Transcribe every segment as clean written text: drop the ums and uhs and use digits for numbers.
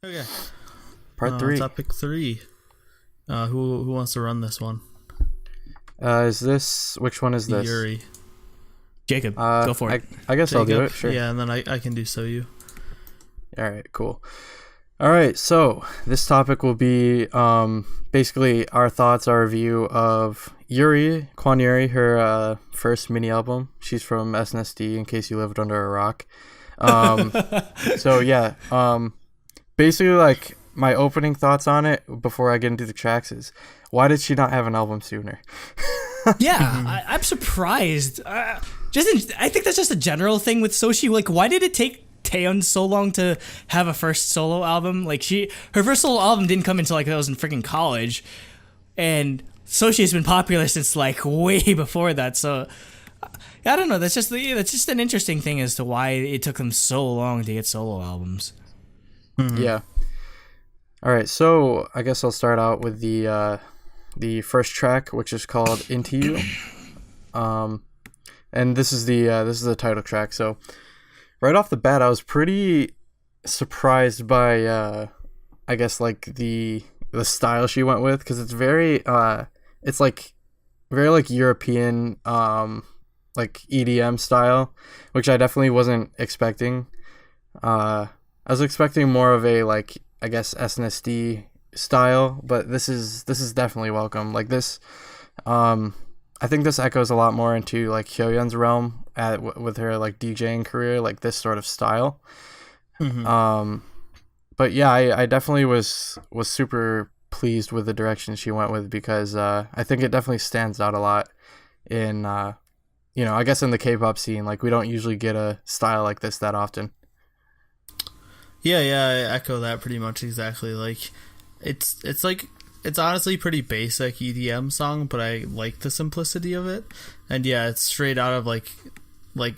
Okay. Part three. Topic 3. Who wants to run this one? Is this which one is this? Yuri. Jacob, go for it. I guess I'll do Jacob? it. Sure. Yeah, and then I can do so you. All right. Cool. All right. So this topic will be basically our thoughts, our review of Yuri, Kwan Yuri, her first mini album. She's from SNSD. In case you lived under a rock. So yeah. Basically, like my opening thoughts on it before I get into the tracks is, why did she not have an album sooner? Yeah, I'm surprised. I think that's just a general thing with Sochi. Like, why did it take Taeyeon so long to have a first solo album? Like, her first solo album didn't come until like I was in freaking college, and Sochi has been popular since like way before that. So I don't know. That's just an interesting thing as to why it took them so long to get solo albums. Mm-hmm. Yeah. All right. So I guess I'll start out with the first track, which is called "Into You," and this is the title track. So right off the bat, I was pretty surprised by I guess like the style she went with, because it's very it's like very like European like EDM style, which I definitely wasn't expecting. I was expecting more of a, like, I guess SNSD style, but this is definitely welcome. Like this, I think this echoes a lot more into like Hyoyeon's realm with her like DJing career, like this sort of style. Mm-hmm. But yeah, I definitely was super pleased with the direction she went with, because I think it definitely stands out a lot in I guess in the K-pop scene. Like, we don't usually get a style like this that often. Yeah, I echo that pretty much exactly. Like, it's honestly pretty basic EDM song, but I like the simplicity of it. And yeah, it's straight out of like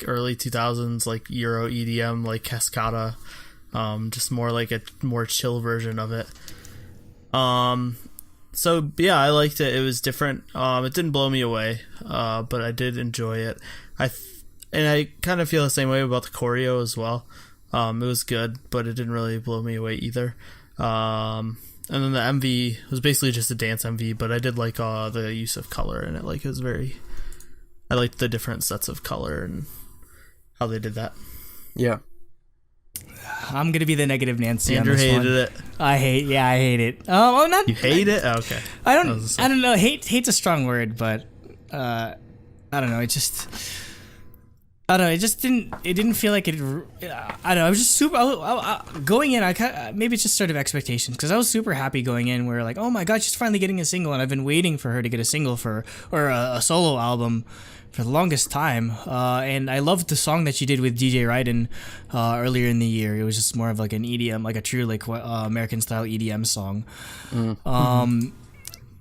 early 2000s like Euro EDM, like Cascada, just more like a more chill version of it. So yeah, I liked it. It was different. It didn't blow me away, but I did enjoy it. And I kind of feel the same way about the choreo as well. It was good, but it didn't really blow me away either. And then the MV was basically just a dance MV, but I did like the use of color in it. Like, it was I liked the different sets of color and how they did that. Yeah. I'm gonna be the negative Nancy. Andrew on this hated one. it. I hate it. Not You hate it? Oh, okay. I don't know. Hate's a strong word, but I don't know. I don't know. It didn't feel like it. I don't know. I was just super going in. Maybe it's just sort of expectations, because I was super happy going in. Where like, oh my god, she's finally getting a single, and I've been waiting for her to get a single or a solo album for the longest time. And I loved the song that she did with DJ Ryden earlier in the year. It was just more of like an EDM, like a true like American style EDM song.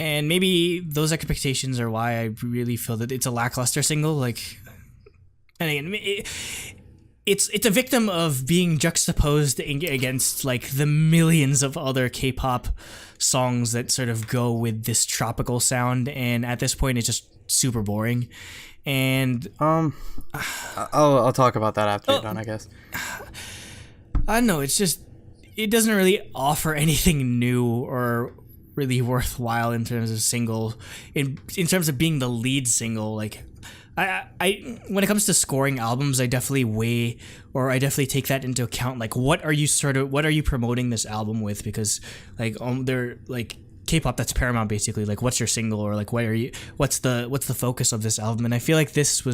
And maybe those expectations are why I really feel that it's a lackluster single. Like. And again, it's a victim of being juxtaposed against like the millions of other K-pop songs that sort of go with this tropical sound, and at this point it's just super boring. And I'll talk about that after you're done, I guess. I don't know. It doesn't really offer anything new or really worthwhile in terms of single. In terms of being the lead single, like. I when it comes to scoring albums, I definitely take that into account. Like, what are you promoting this album with? Because like they're like K-pop, that's paramount basically. Like, what's your single, or like what's the focus of this album? And I feel like this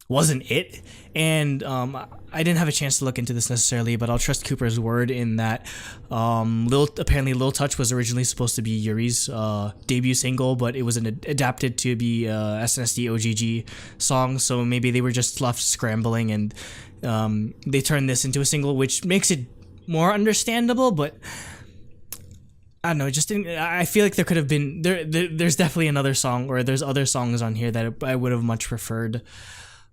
wasn't it. And I didn't have a chance to look into this necessarily, but I'll trust Cooper's word in that apparently Lil Touch was originally supposed to be Yuri's debut single, but it was adapted to be SNSD OGG song, so maybe they were just left scrambling, and they turned this into a single, which makes it more understandable. But I don't know, I feel like there could have been there's definitely another song, or there's other songs on here that I would have much preferred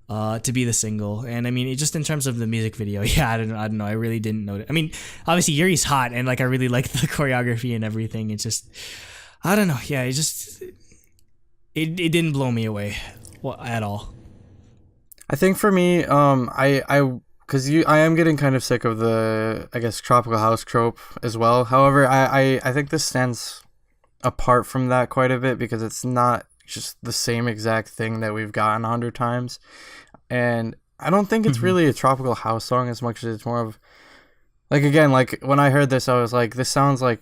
to be the single. And I mean, just in terms of the music video, yeah, I don't know. I really didn't know it. I mean, obviously Yuri's hot, and like I really like the choreography and everything. It's just, I don't know. Yeah, it didn't blow me away at all. I think for me, I because I am getting kind of sick of the, I guess, tropical house trope as well. However, I think this stands apart from that quite a bit because it's not just the same exact thing that we've gotten 100 times. And I don't think it's really a tropical house song as much as it's more of, like, again, like, when I heard this, I was like, this sounds like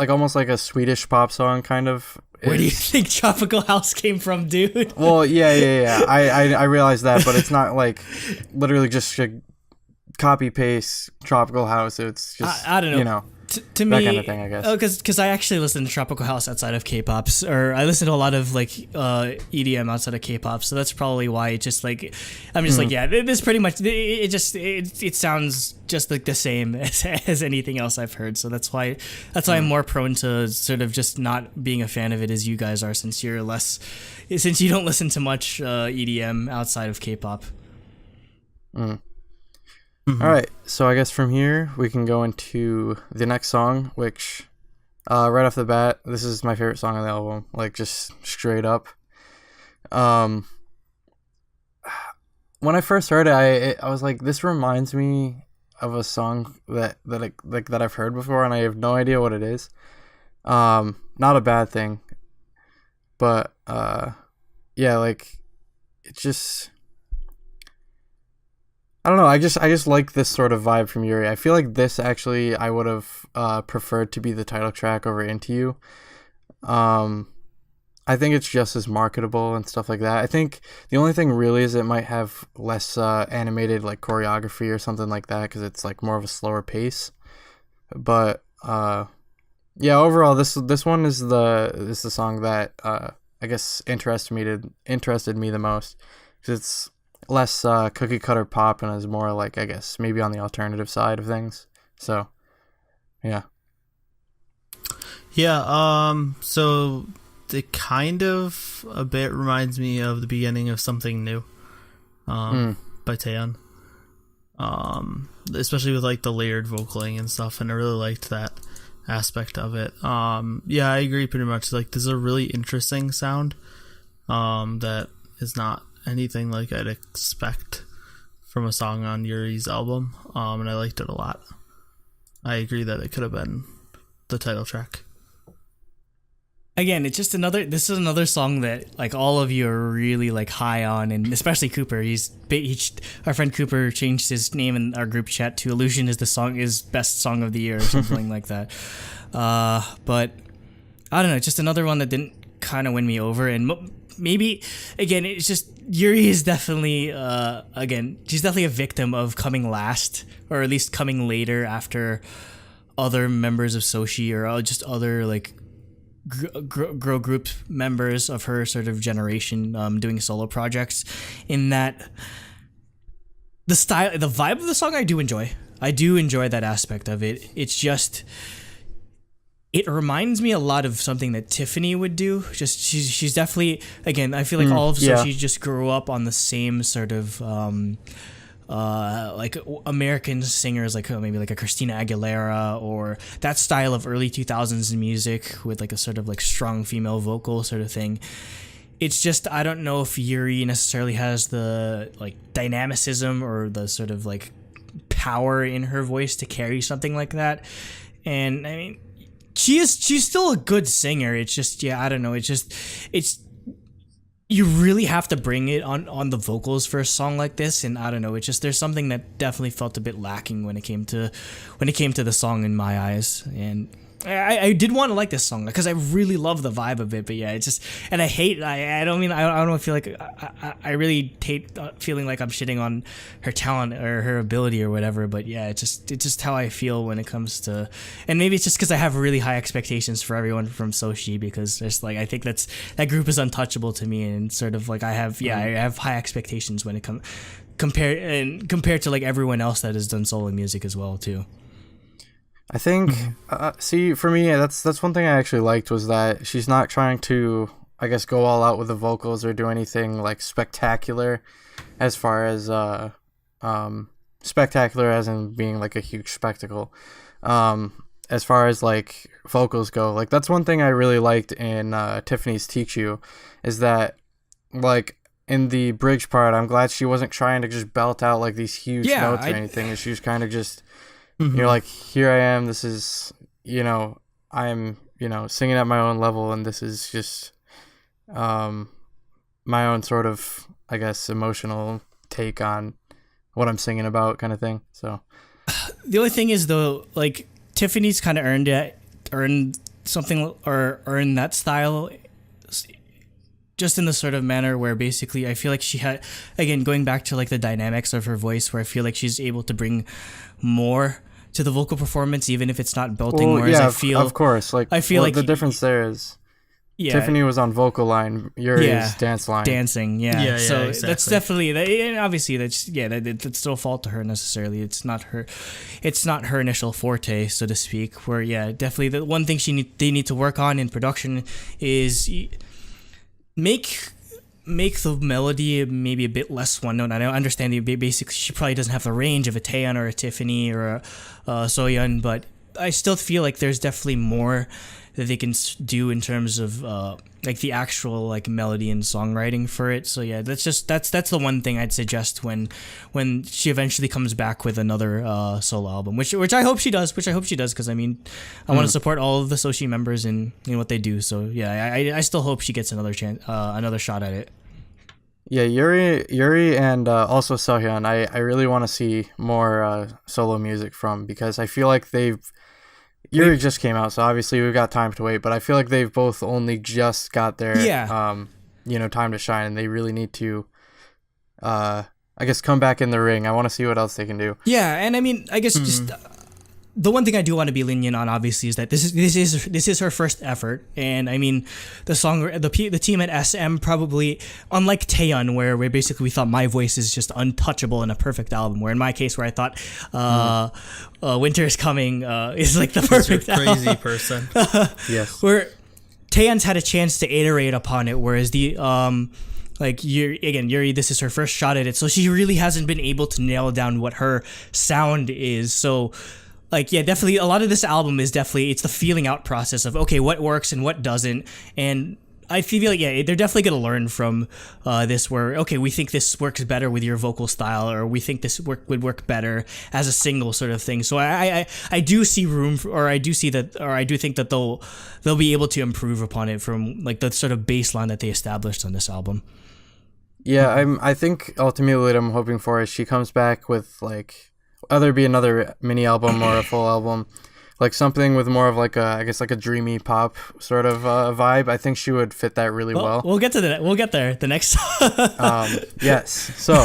almost like a Swedish pop song, kind of. Where do you think tropical house came from, dude? Well, yeah. I realize that, but it's not like literally just a copy paste tropical house. It's just I don't know. You know, to me, that kind of thing, I guess. Because I actually listen to tropical house outside of K-pops, or I listen to a lot of like EDM outside of K-pop. So that's probably why it just like I'm just like, yeah, this pretty much it sounds just like the same as anything else I've heard. So that's why I'm more prone to sort of just not being a fan of it as you guys are, since you don't listen to much EDM outside of K-pop. All right, so I guess from here we can go into the next song, which right off the bat, this is my favorite song on the album, like just straight up. When I first heard it, I was like, this reminds me of a song that I've heard before, and I have no idea what it is. Not a bad thing, but yeah, like it's just. I don't know. I just like this sort of vibe from Yuri. I feel like this actually I would have preferred to be the title track over Into You. I think it's just as marketable and stuff like that. I think the only thing really is it might have less animated like choreography or something like that because it's like more of a slower pace. But yeah, overall this one is the song that I guess interested me the most because it's less cookie cutter pop and is more like, I guess, maybe on the alternative side of things. So yeah so it kind of a bit reminds me of the beginning of Something New by Taeyeon, especially with like the layered vocaling and stuff, and I really liked that aspect of it. Yeah, I agree pretty much. Like, this is a really interesting sound that is not anything like I'd expect from a song on Yuri's album, and I liked it a lot. I agree that it could have been the title track. Again, this is another song that like all of you are really like high on, and especially Cooper. Our friend Cooper changed his name in our group chat to Illusion is best song of the year or something like that. But I don't know, just another one that didn't kind of win me over, and maybe again it's just Yuri is definitely she's definitely a victim of coming last, or at least coming later after other members of Soshi or just other like girl group members of her sort of generation doing solo projects. In that the vibe of the song I do enjoy that aspect of it. It's just it reminds me a lot of something that Tiffany would do. Just she's definitely, again, I feel like all of Soshi just grew up on the same sort of like American singers, like maybe like a Christina Aguilera, or that style of early 2000s music with like a sort of like strong female vocal sort of thing. It's just, I don't know if Yuri necessarily has the like dynamicism or the sort of like power in her voice to carry something like that. And I mean, she's still a good singer. It's just, yeah, I don't know. It's you really have to bring it on the vocals for a song like this, and I don't know. It's just, there's something that definitely felt a bit lacking when it came to the song in my eyes. And I did want to like this song because I really love the vibe of it, but yeah, it's just, and I don't feel like I really hate feeling like I'm shitting on her talent or her ability or whatever, but yeah, it's just how I feel when it comes to, and maybe it's just because I have really high expectations for everyone from Soshi, because there's like, I think that group is untouchable to me, and sort of like I have high expectations when it comes compared to like everyone else that has done solo music as well too. I think, see, for me, that's one thing I actually liked, was that she's not trying to, I guess, go all out with the vocals or do anything like spectacular, as far as spectacular as in being like a huge spectacle. As far as like vocals go, like that's one thing I really liked in Tiffany's Teach You, is that like in the bridge part, I'm glad she wasn't trying to just belt out like these huge notes or anything. She was kind of just, you're like, here I am. This is, I'm, singing at my own level, and this is just my own sort of, I guess, emotional take on what I'm singing about, kind of thing. So the only thing is, though, like Tiffany's kind of earned something or earned that style just in the sort of manner where basically I feel like she had, again, going back to like the dynamics of her voice, where I feel like she's able to bring more to the vocal performance, even if it's not belting. Whereas I feel, of course, like I feel like the difference there is Tiffany was on vocal line, Yuri's dance line, dancing. So exactly. That's definitely, and obviously that's still a fault to her necessarily. It's not her initial forte, so to speak. Where definitely the one thing they need to work on in production is make the melody maybe a bit less one note. I understand basically she probably doesn't have the range of a Taeyeon or a Tiffany or a Soyeon, but I still feel like there's definitely more that they can do in terms of like the actual like melody and songwriting for it. So that's the one thing I'd suggest when she eventually comes back with another solo album, which I hope she does. Because I mean, I want to support all of the Soshi members in what they do. So I still hope she gets another chance, another shot at it. Yeah, Yuri, and also Sohyun. I really want to see more solo music from, because I feel like Yuri just came out, so obviously we've got time to wait, but I feel like they've both only just got their time to shine, and they really need to I guess come back in the ring. I want to see what else they can do. Yeah, and I mean, I guess just the one thing I do want to be lenient on, obviously, is that this is her first effort, and I mean, the team at SM probably, unlike Taeyeon, where basically we thought My Voice is just untouchable and a perfect album, where in my case, where I thought Winter is Coming is like the perfect crazy album. person. Yes, where Taeyeon's had a chance to iterate upon it, whereas the Yuri, this is her first shot at it, so she really hasn't been able to nail down what her sound is. So definitely a lot of this album is it's the feeling out process of, okay, what works and what doesn't. And I feel like, they're definitely going to learn from this, where, okay, we think this works better with your vocal style, or we think this would work better as a single sort of thing. So I do see room I do think that they'll be able to improve upon it from like the sort of baseline that they established on this album. Yeah, I think ultimately what I'm hoping for is she comes back with like, whether it be another mini album or a full album, like something with more of like a dreamy pop sort of vibe. I think she would fit that really well. We'll get to that. We'll get there. The next. Yes. So,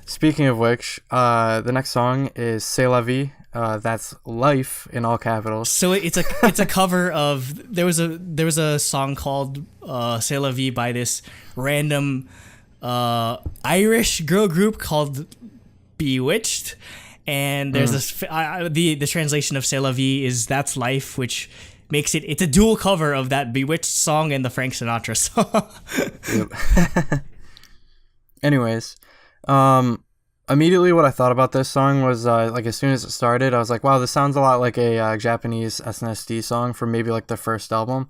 speaking of which, the next song is C'est la vie. That's life in all capitals. So it's a cover of there was a song called C'est la vie by this random Irish girl group called Bewitched. And there's the translation of C'est la vie is That's Life, which makes it's a dual cover of that Bewitched song and the Frank Sinatra song. Anyways, immediately what I thought about this song was like as soon as it started, I was like, wow, this sounds a lot like a Japanese SNSD song from maybe like the first album.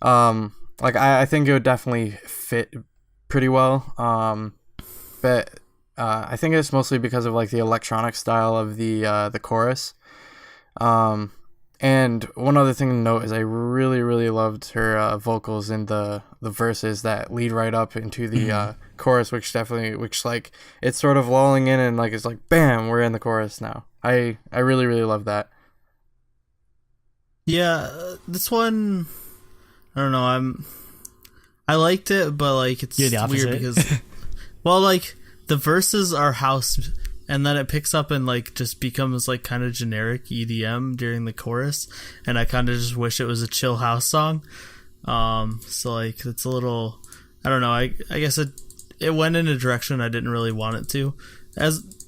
Like I think it would definitely fit pretty well. But I think it's mostly because of like the electronic style of the chorus. And one other thing to note is I really, really loved her vocals in the verses that lead right up into the chorus, which like it's sort of lulling in and like it's like bam, we're in the chorus now. I really, really love that. Yeah, this one, I don't know. I liked it, but like it's weird because, well, like. The verses are house, and then it picks up and like just becomes like kind of generic EDM during the chorus, and I kind of just wish it was a chill house song. So like it's a little, I don't know. I guess it went in a direction I didn't really want it to,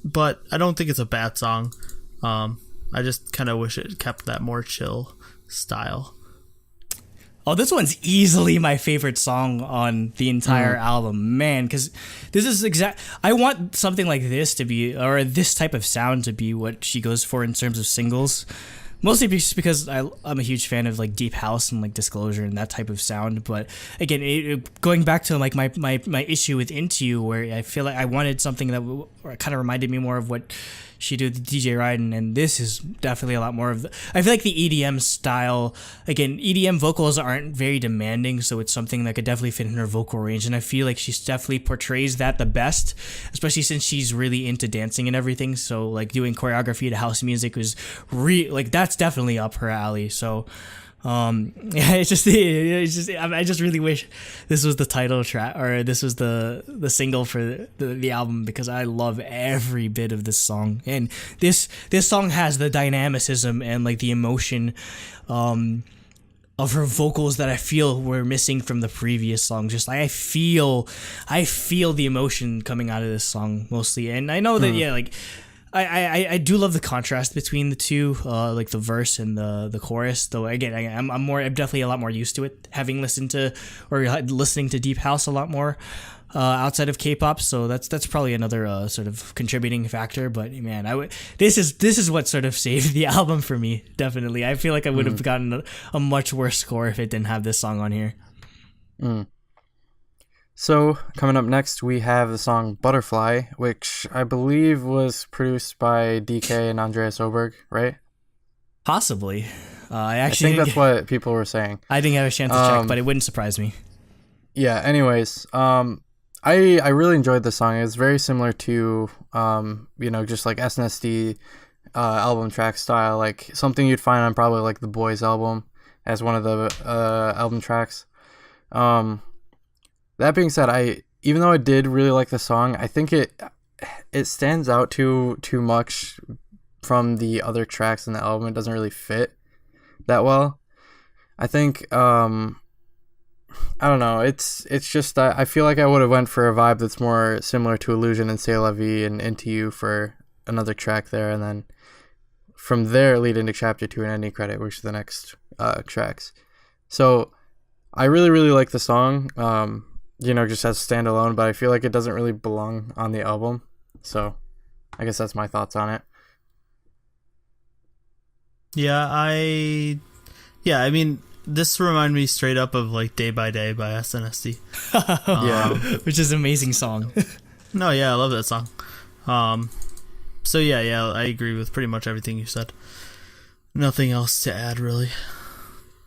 but I don't think it's a bad song. I just kind of wish it kept that more chill style. Oh, this one's easily my favorite song on the entire album, man, because this is I want something like this to be, or this type of sound to be what she goes for in terms of singles, Mostly just because I'm a huge fan of like deep house and like Disclosure and that type of sound. But again, going back to like my issue with Into You, where I feel like I wanted something that kind of reminded me more of what she did with DJ Ryden, and this is definitely a lot more of the. I feel like the EDM style. Again, EDM vocals aren't very demanding, so it's something that could definitely fit in her vocal range, and I feel like she definitely portrays that the best, especially since she's really into dancing and everything. So like doing choreography to house music was like that's definitely up her alley. So. Yeah, it's just I just really wish this was the title track or this was the single for the album, because I love every bit of this song, and this song has the dynamicism and like the emotion of her vocals that I feel were missing from the previous song. Just like I feel the emotion coming out of this song mostly, and I know that like I do love the contrast between the two, like the verse and the chorus. Though again, I'm definitely a lot more used to it, having listened to or listening to deep house a lot more outside of K-pop. So that's probably another sort of contributing factor. But man, this is what sort of saved the album for me. Definitely, I feel like I would have gotten a much worse score if it didn't have this song on here. So, coming up next, we have the song Butterfly, which I believe was produced by DK and Andreas Oberg, right? Possibly. I think that's what people were saying. I didn't have a chance to check, but it wouldn't surprise me. Yeah, anyways, I really enjoyed the song. It was very similar to, just like SNSD album track style, like something you'd find on probably like the Boys album as one of the album tracks. That being said, even though I did really like the song, I think it stands out too much from the other tracks in the album. It doesn't really fit that well. I think I don't know. It's just I feel like I would have went for a vibe that's more similar to Illusion and C'est La Vie and Into You for another track there, and then from there lead into Chapter 2 and Ending Credit, which is the next tracks. So I really, really like the song. Just as standalone, but I feel like it doesn't really belong on the album. So I guess that's my thoughts on it. I mean, this reminded me straight up of like Day by SNSD. Which is an amazing song. No, yeah, I love that song. So yeah, I agree with pretty much everything you said. Nothing else to add, really.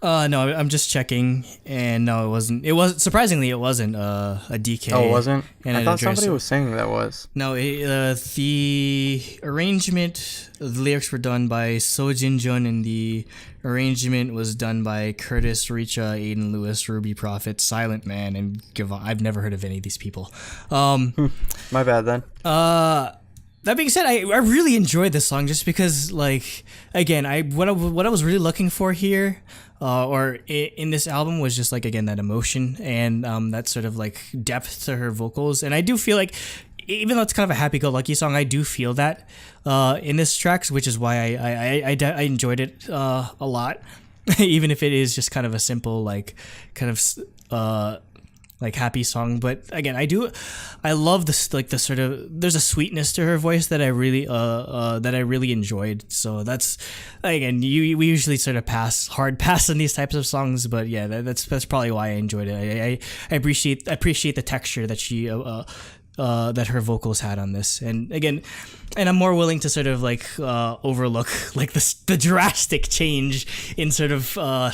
No, I'm just checking, and no, it wasn't. It was surpringly, it wasn't a DK. Oh, it wasn't? And I thought somebody was saying that was. No, the arrangement, the lyrics were done by Sojin Jun, and the arrangement was done by Curtis, Richa, Aiden Lewis, Ruby Prophet, Silent Man, and Gavon. I've never heard of any of these people. My bad then. That being said, I really enjoyed this song just because, like, again, what I was really looking for here, or in this album was just like, again, that emotion and that sort of like depth to her vocals. And I do feel like, even though it's kind of a happy-go-lucky song, I do feel that in this track, which is why I enjoyed it a lot, even if it is just kind of a simple like kind of like happy song. But again, I love this, like the sort of, there's a sweetness to her voice that I really enjoyed. So that's, again, we usually sort of hard pass on these types of songs, but yeah, that's probably why I enjoyed it. I appreciate the texture that she that her vocals had on this. And again, and I'm more willing to sort of like overlook like the drastic change in sort of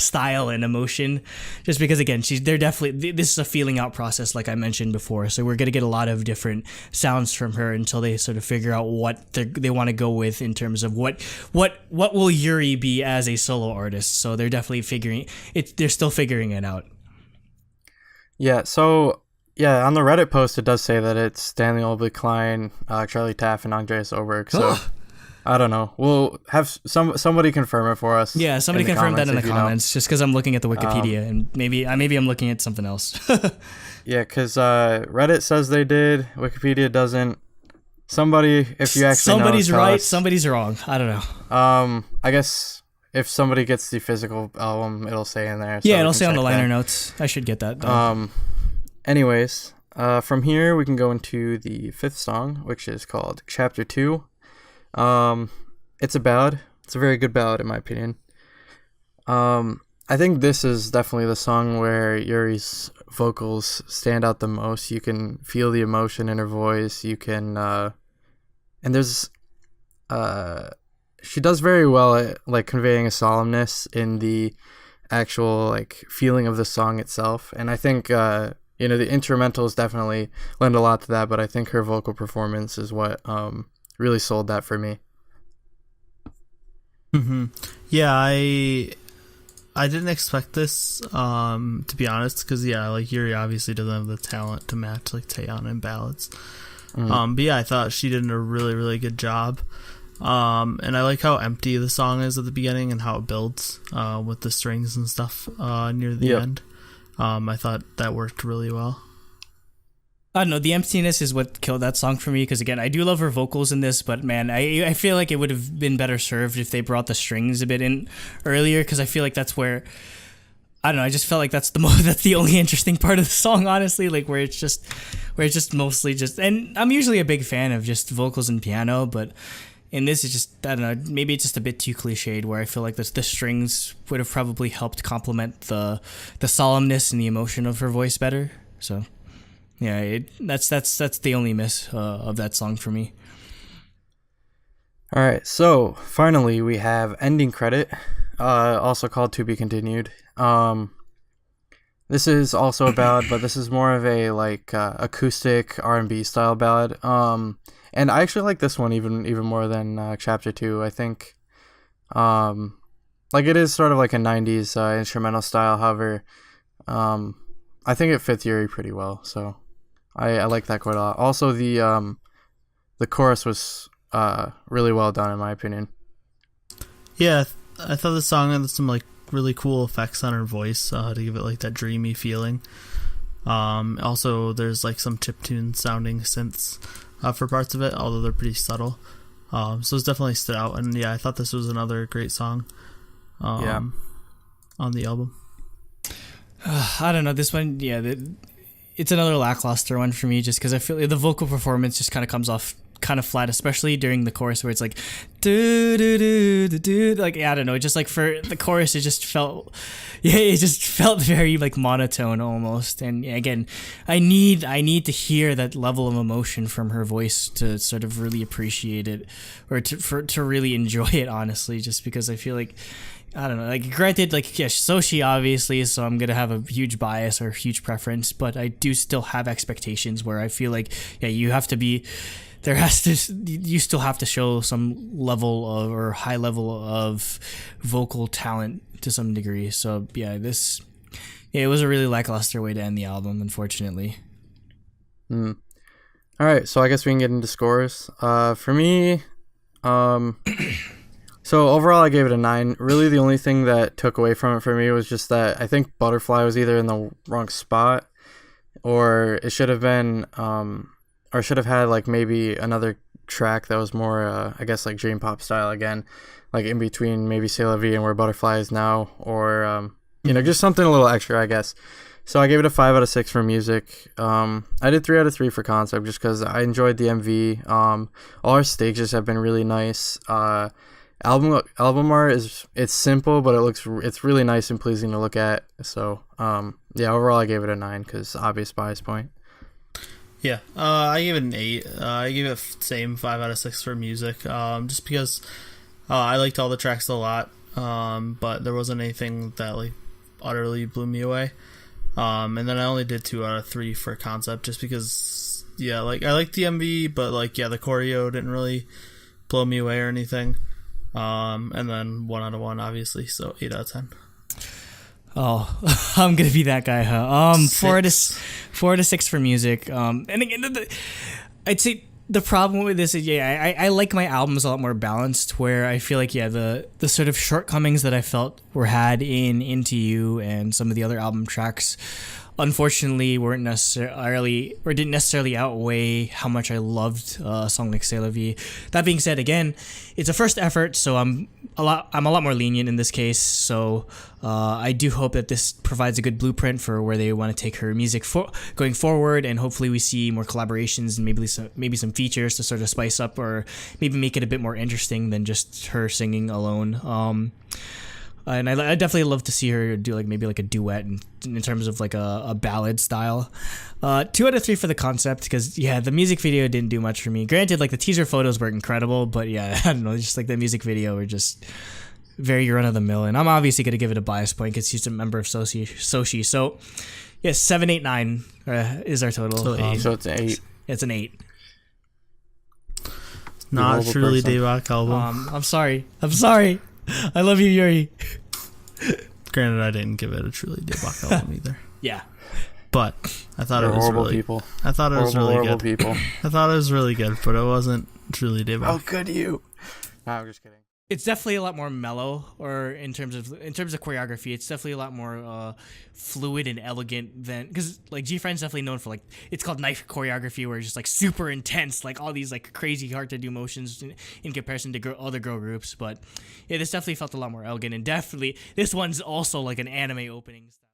style and emotion, just because again, they're definitely, this is a feeling out process, like I mentioned before. So we're gonna get a lot of different sounds from her until they sort of figure out what they want to go with in terms of what will Yuri be as a solo artist. So they're definitely figuring it. They're still figuring it out. Yeah. So. Yeah, on the Reddit post, it does say that it's Stanley Obley Klein, Charlie Taff, and Andreas Oberg. So, I don't know. We'll have somebody confirm it for us. Yeah, somebody confirm that in the comments, just because I'm looking at the Wikipedia, and maybe I'm looking at something else. Yeah, because Reddit says they did. Wikipedia doesn't. Somebody, if you actually somebody's know, right, somebody's wrong. I don't know. I guess if somebody gets the physical album, it'll say in there. So yeah, it'll say on the liner notes. I should get that done. Anyways, from here we can go into the fifth song, which is called Chapter 2. It's a ballad, It's a very good ballad in my opinion. I think this is definitely the song where Yuri's vocals stand out the most. You can feel the emotion in her voice. You can, and there's, she does very well at like conveying a solemnness in the actual like feeling of the song itself. And I think, the instrumentals definitely lend a lot to that, but I think her vocal performance is what really sold that for me. Mm-hmm. Yeah, I didn't expect this, to be honest, because like Yuri obviously doesn't have the talent to match like Taeyeon in ballads. But yeah, I thought she did a really, really good job. And I like how empty the song is at the beginning and how it builds with the strings and stuff near the end. I thought that worked really well. I don't know, the emptiness is what killed that song for me, because again, I do love her vocals in this, but man, I feel like it would have been better served if they brought the strings a bit in earlier, because I feel like that's where, I don't know, I just felt like that's the only interesting part of the song, honestly, like where it's just mostly just, and I'm usually a big fan of just vocals and piano, but in this it's just, I don't know, maybe it's just a bit too cliched, where I feel like the strings would have probably helped complement the solemnness and the emotion of her voice better, so... Yeah, that's the only miss of that song for me. All right, so finally we have ending credit, also called To Be Continued. This is also a ballad, but this is more of a like acoustic R&B style ballad. And I actually like this one even more than Chapter 2. I think, like it is sort of like a '90s instrumental style. However, I think it fits Yuri pretty well. So. I like that quite a lot. Also, the chorus was really well done in my opinion. Yeah, I thought the song had some like really cool effects on her voice to give it like that dreamy feeling. Also, there's like some chiptune sounding synths for parts of it, although they're pretty subtle. So it's definitely stood out. And yeah, I thought this was another great song on the album. I don't know, this one, it's another lackluster one for me, just because I feel like the vocal performance just kind of comes off kind of flat, especially during the chorus where it's like do do do do do, like I don't know, just like for the chorus it just felt very like monotone almost. And again, I need to hear that level of emotion from her voice to sort of really appreciate it, or to really enjoy it, honestly, just because I feel like, I don't know, like granted, like yeah, Soshi obviously, so I'm gonna have a huge bias or huge preference, but I do still have expectations where I feel like you still have to show some level of, or high level of vocal talent to some degree. So it was a really lackluster way to end the album, unfortunately. All right, so I guess we can get into scores. For me, so overall, I gave it a 9. Really, the only thing that took away from it for me was just that I think Butterfly was either in the wrong spot, or it should have been, or should have had like maybe another track that was more, I guess, like dream pop style again, like in between maybe C'est La Vie and where Butterfly is now, or just something a little extra, I guess. So I gave it a 5 out of 6 for music. I did 3 out of 3 for concept, just because I enjoyed the MV. All our stages have been really nice. Album art it's simple, but it's really nice and pleasing to look at. So overall I gave it a 9 because obvious bias point. Yeah, I gave it an 8. I gave it same 5 out of 6 for music, just because I liked all the tracks a lot, but there wasn't anything that like utterly blew me away. And then I only did 2 out of 3 for concept, just because like I liked the MV, but like the choreo didn't really blow me away or anything. And then 1 out of 1 obviously, so 8 out of 10. Oh, I'm gonna be that guy, huh? 4 to 6 for music. And again, I'd say the problem with this is I like my albums a lot more balanced, where I feel like the sort of shortcomings that I felt were had in Into You and some of the other album tracks unfortunately weren't necessarily or didn't necessarily outweigh how much I loved a song like C'est la Vie. That being said, again, it's a first effort, so I'm a lot more lenient in this case. So I do hope that this provides a good blueprint for where they want to take her music going forward, and hopefully we see more collaborations and maybe some features to sort of spice up or maybe make it a bit more interesting than just her singing alone. And I definitely love to see her do maybe a duet in terms of a ballad style. 2 out of 3 for the concept, because the music video didn't do much for me. Granted, the teaser photos were incredible, but I don't know, just the music video were just very run of the mill. And I'm obviously gonna give it a bias point because she's a member of Soshi. So yes, 7, 8, 9 is our total. So it's an 8. It's an 8. Not truly Daebak album. I'm sorry. I love you, Yuri. Granted, I didn't give it a truly Daebak album either. Yeah. But I thought They're it was horrible really people. I thought it was really horrible good. people. I thought it was really good, but it wasn't truly Daebak. How could you? No, I'm just kidding. It's definitely a lot more mellow, or in terms of choreography, it's definitely a lot more fluid and elegant than, because G-Friend's definitely known for it's called knife choreography, where it's just super intense, all these crazy hard to do motions in comparison to other girl groups. But this definitely felt a lot more elegant, and definitely this one's also an anime opening style.